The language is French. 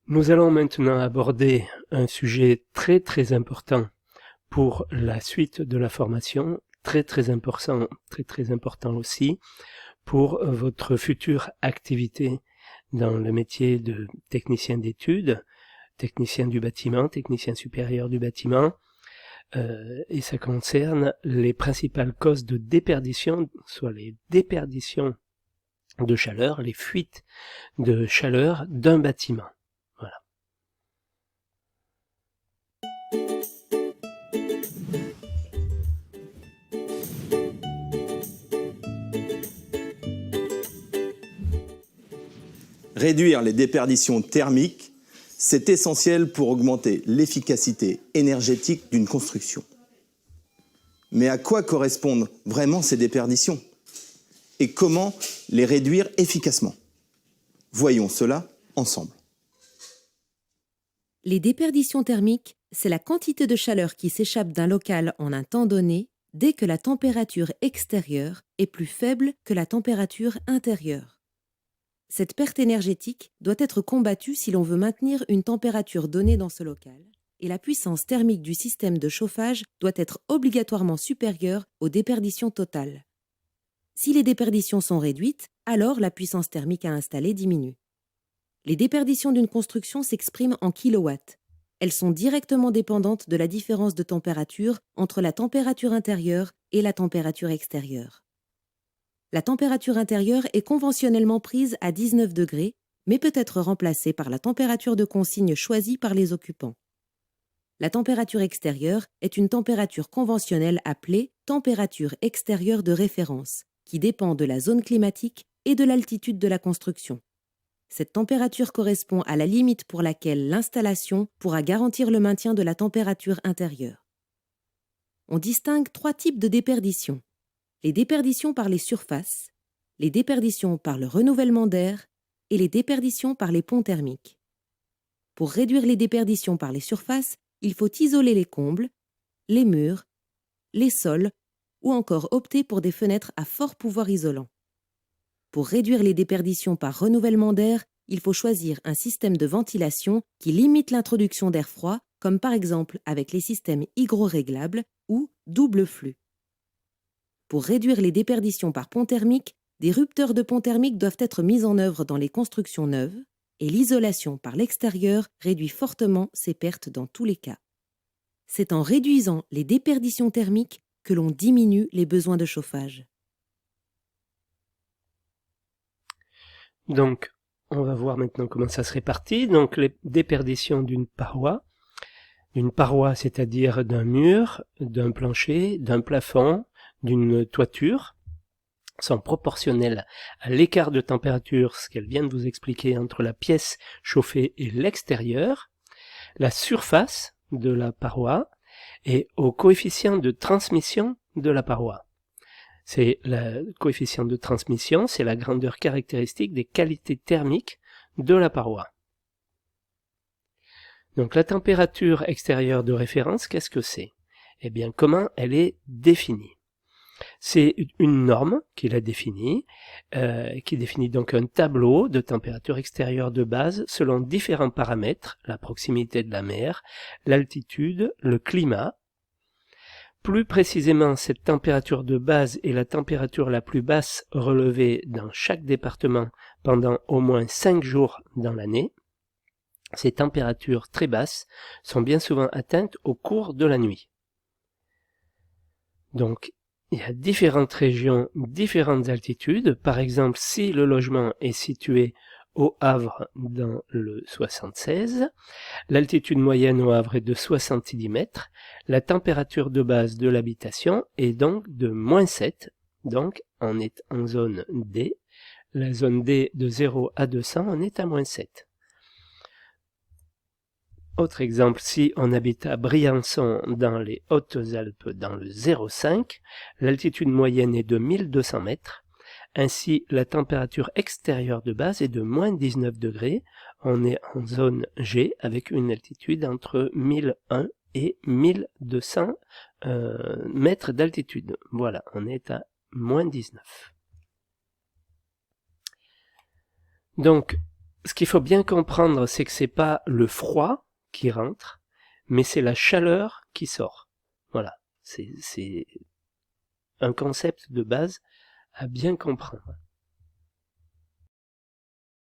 Nous allons maintenant aborder un sujet très très important pour la suite de la formation, très important aussi pour votre future activité dans le métier de technicien d'études, technicien du bâtiment, technicien supérieur du bâtiment, et ça concerne les principales causes de déperdition, soit les déperditions de chaleur, les fuites de chaleur d'un bâtiment. Voilà. Réduire les déperditions thermiques, c'est essentiel pour augmenter l'efficacité énergétique d'une construction. Mais à quoi correspondent vraiment ces déperditions? Et comment les réduire efficacement? Voyons cela ensemble. Les déperditions thermiques, c'est la quantité de chaleur qui s'échappe d'un local en un temps donné dès que la température extérieure est plus faible que la température intérieure. Cette perte énergétique doit être combattue si l'on veut maintenir une température donnée dans ce local, et la puissance thermique du système de chauffage doit être obligatoirement supérieure aux déperditions totales. Si les déperditions sont réduites, alors la puissance thermique à installer diminue. Les déperditions d'une construction s'expriment en kilowatts. Elles sont directement dépendantes de la différence de température entre la température intérieure et la température extérieure. La température intérieure est conventionnellement prise à 19 degrés, mais peut être remplacée par la température de consigne choisie par les occupants. La température extérieure est une température conventionnelle appelée température extérieure de référence, qui dépend de la zone climatique et de l'altitude de la construction. Cette température correspond à la limite pour laquelle l'installation pourra garantir le maintien de la température intérieure. On distingue 3 types de déperditions: les déperditions par les surfaces, les déperditions par le renouvellement d'air et les déperditions par les ponts thermiques. Pour réduire les déperditions par les surfaces, il faut isoler les combles, les murs, les sols ou encore opter pour des fenêtres à fort pouvoir isolant. Pour réduire les déperditions par renouvellement d'air, il faut choisir un système de ventilation qui limite l'introduction d'air froid, comme par exemple avec les systèmes hygroréglables ou double flux. Pour réduire les déperditions par pont thermique, des rupteurs de pont thermique doivent être mis en œuvre dans les constructions neuves, et l'isolation par l'extérieur réduit fortement ces pertes dans tous les cas. C'est en réduisant les déperditions thermiques que l'on diminue les besoins de chauffage. Donc, on va voir maintenant comment ça se répartit. Donc, les déperditions d'une paroi, c'est-à-dire d'un mur, d'un plancher, d'un plafond, d'une toiture, sont proportionnelles à l'écart de température, ce qu'elle vient de vous expliquer, entre la pièce chauffée et l'extérieur, la surface de la paroi et au coefficient de transmission de la paroi. C'est le coefficient de transmission, c'est la grandeur caractéristique des qualités thermiques de la paroi. Donc la température extérieure de référence, qu'est-ce que c'est? Eh bien, comment elle est définie? C'est une norme qui la définit, qui définit donc un tableau de température extérieure de base selon différents paramètres, la proximité de la mer, l'altitude, le climat. Plus précisément, cette température de base est la température la plus basse relevée dans chaque département pendant au moins 5 jours dans l'année. Ces températures très basses sont bien souvent atteintes au cours de la nuit. Donc, il y a différentes régions, différentes altitudes. Par exemple, si le logement est situé au Havre dans le 76, l'altitude moyenne au Havre est de 70 mètres, la température de base de l'habitation est donc de -7, donc on est en zone D, la zone D de 0 à 200, on est à -7. Autre exemple, si on habite à Briançon dans les Hautes-Alpes dans le 0,5, l'altitude moyenne est de 1200 mètres, ainsi la température extérieure de base est de -19 degrés, on est en zone G avec une altitude entre 1001 et 1200 mètres d'altitude. Voilà, on est à -19. Donc, ce qu'il faut bien comprendre, c'est que c'est pas le froid qui rentre, mais c'est la chaleur qui sort. Voilà, c'est un concept de base à bien comprendre.